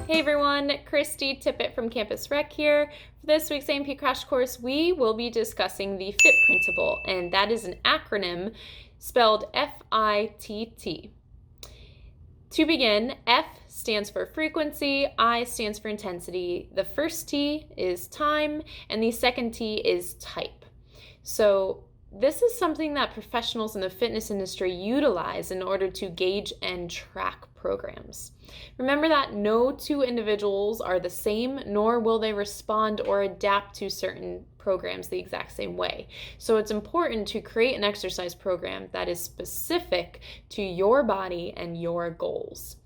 Hey everyone, Christy Tippett from Campus Rec here. For this week's A&P Crash Course, we will be discussing the FIT principle, and that is an acronym spelled F-I-T-T. To begin, F stands for frequency, I stands for intensity, the first T is time, and the second T is type. So this is something that professionals in the fitness industry utilize in order to gauge and track programs. Remember that no two individuals are the same, nor will they respond or adapt to certain programs the exact same way. So it's important to create an exercise program that is specific to your body and your goals.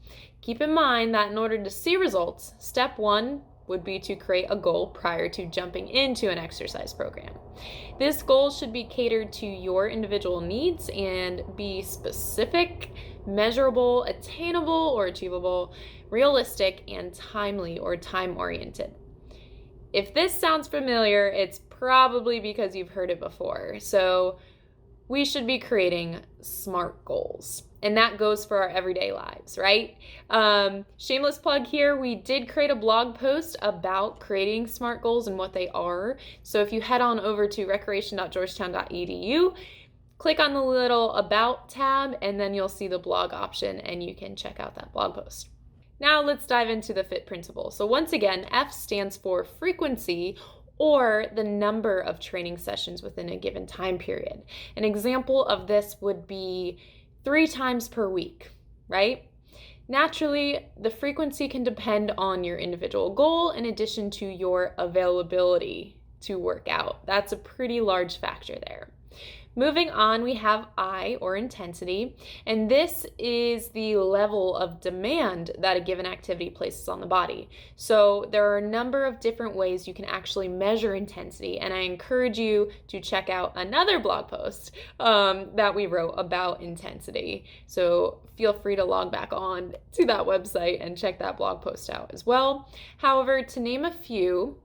Keep in mind that in order to see results, step one would be to create a goal prior to jumping into an exercise program. This goal should be catered to your individual needs and be specific, measurable, attainable or achievable, realistic, and timely or time-oriented. If this sounds familiar, it's probably because you've heard it before. So we should be creating SMART goals. And that goes for our everyday lives, right? Shameless plug here, we did create a blog post about creating SMART goals and what they are. So if you head on over to recreation.georgetown.edu, click on the little About tab, and then you'll see the blog option, and you can check out that blog post. Now let's dive into the FIT principle. So once again, F stands for frequency, or the number of training sessions within a given time period. An example of this would be 3 times per week, right? Naturally, the frequency can depend on your individual goal in addition to your availability to work out. That's a pretty large factor there. Moving on, we have I, or intensity, and this is the level of demand that a given activity places on the body. So there are a number of different ways you can actually measure intensity, and I encourage you to check out another blog post that we wrote about intensity. So feel free to log back on to that website and check that blog post out as well. However, to name a few,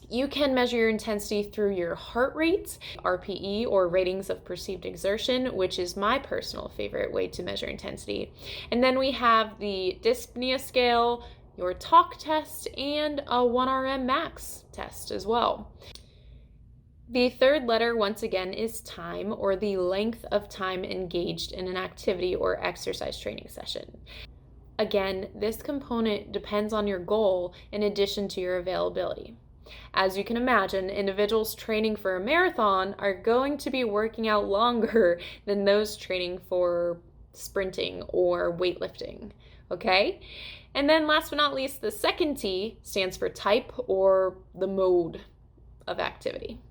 you can measure your intensity through your heart rate, RPE, or ratings of perceived exertion, which is my personal favorite way to measure intensity. And then we have the dyspnea scale, your talk test, and a 1RM max test as well. The third letter, once again, is time, or the length of time engaged in an activity or exercise training session. Again, this component depends on your goal in addition to your availability. As you can imagine, individuals training for a marathon are going to be working out longer than those training for sprinting or weightlifting, okay? And then last but not least, the second T stands for type, or the mode of activity.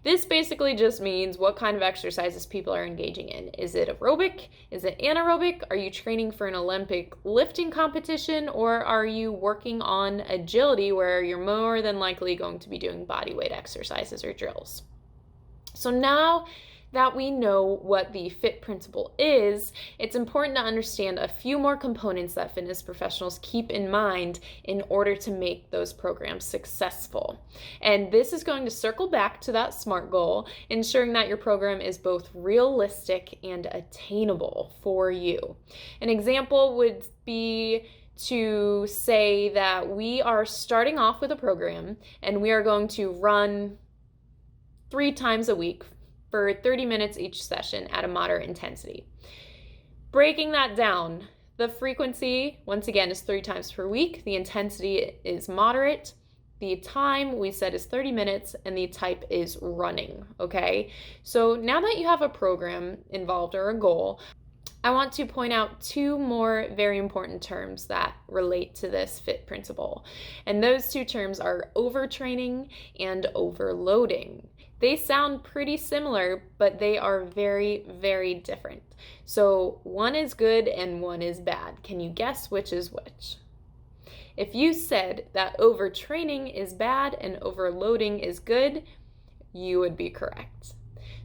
This basically just means what kind of exercises people are engaging in. Is it aerobic? Is it anaerobic? Are you training for an Olympic lifting competition, or are you working on agility where you're more than likely going to be doing body weight exercises or drills? So now that we know what the FIT principle is, it's important to understand a few more components that fitness professionals keep in mind in order to make those programs successful. And this is going to circle back to that SMART goal, ensuring that your program is both realistic and attainable for you. An example would be to say that we are starting off with a program and we are going to run 3 times a week for 30 minutes each session at a moderate intensity. Breaking that down, the frequency, once again, is 3 times per week. The intensity is moderate. The time we said is 30 minutes, and the type is running, okay? So now that you have a program involved or a goal, I want to point out 2 more very important terms that relate to this FIT principle. And those 2 terms are overtraining and overloading. They sound pretty similar, but they are very, very different. So one is good and one is bad. Can you guess which is which? If you said that overtraining is bad and overloading is good, you would be correct.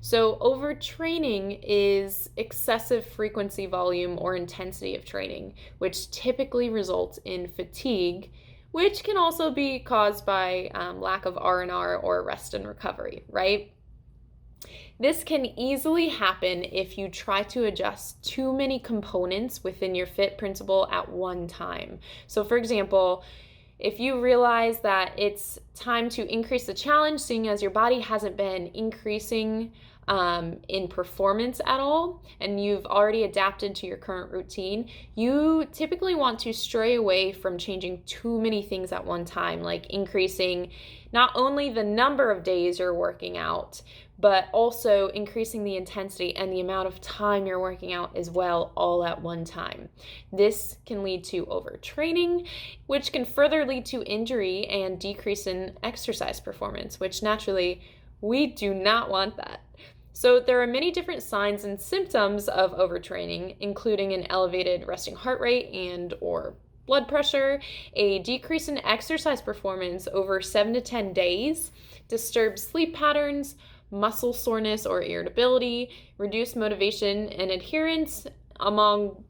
So overtraining is excessive frequency, volume, or intensity of training, which typically results in fatigue, which can also be caused by lack of R&R or rest and recovery, right? This can easily happen if you try to adjust too many components within your FIT principle at one time. So for example, if you realize that it's time to increase the challenge, seeing as your body hasn't been increasing in performance at all, and you've already adapted to your current routine, you typically want to stray away from changing too many things at one time, like increasing not only the number of days you're working out, but also increasing the intensity and the amount of time you're working out as well, all at one time. This can lead to overtraining, which can further lead to injury and decrease in exercise performance, which naturally we do not want that. So there are many different signs and symptoms of overtraining, including an elevated resting heart rate and or blood pressure, a decrease in exercise performance over 7 to 10 days, disturbed sleep patterns, muscle soreness or irritability, reduced motivation and adherence, among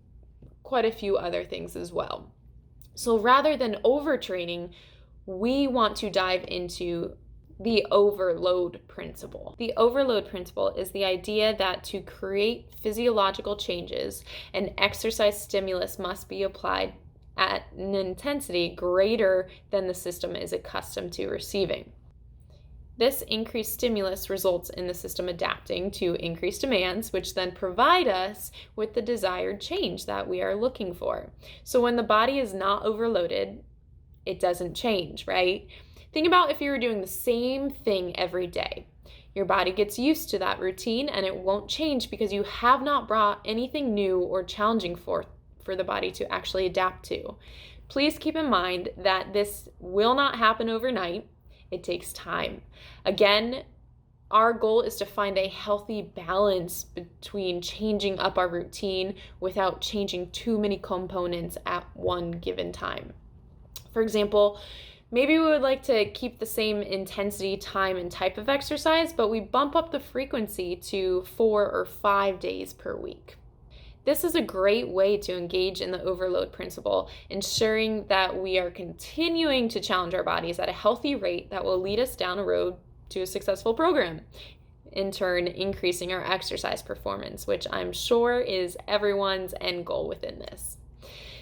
quite a few other things as well. So rather than overtraining, we want to dive into the overload principle. The overload principle is the idea that to create physiological changes, an exercise stimulus must be applied at an intensity greater than the system is accustomed to receiving. This increased stimulus results in the system adapting to increased demands, which then provide us with the desired change that we are looking for. So when the body is not overloaded, it doesn't change, right? Think about if you were doing the same thing every day. Your body gets used to that routine and it won't change because you have not brought anything new or challenging for the body to actually adapt to. Please keep in mind that this will not happen overnight. It takes time. Again, our goal is to find a healthy balance between changing up our routine without changing too many components at one given time. For example, maybe we would like to keep the same intensity, time, and type of exercise, but we bump up the frequency to 4 or 5 days per week. This is a great way to engage in the overload principle, ensuring that we are continuing to challenge our bodies at a healthy rate that will lead us down a road to a successful program, in turn increasing our exercise performance, which I'm sure is everyone's end goal within this.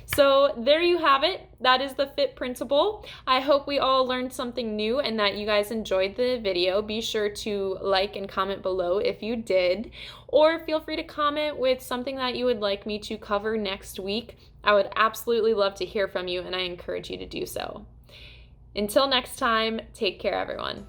So there you have it. That is the FIT principle. I hope we all learned something new and that you guys enjoyed the video. Be sure to like and comment below if you did, or feel free to comment with something that you would like me to cover next week. I would absolutely love to hear from you, and I encourage you to do so. Until next time, take care, everyone.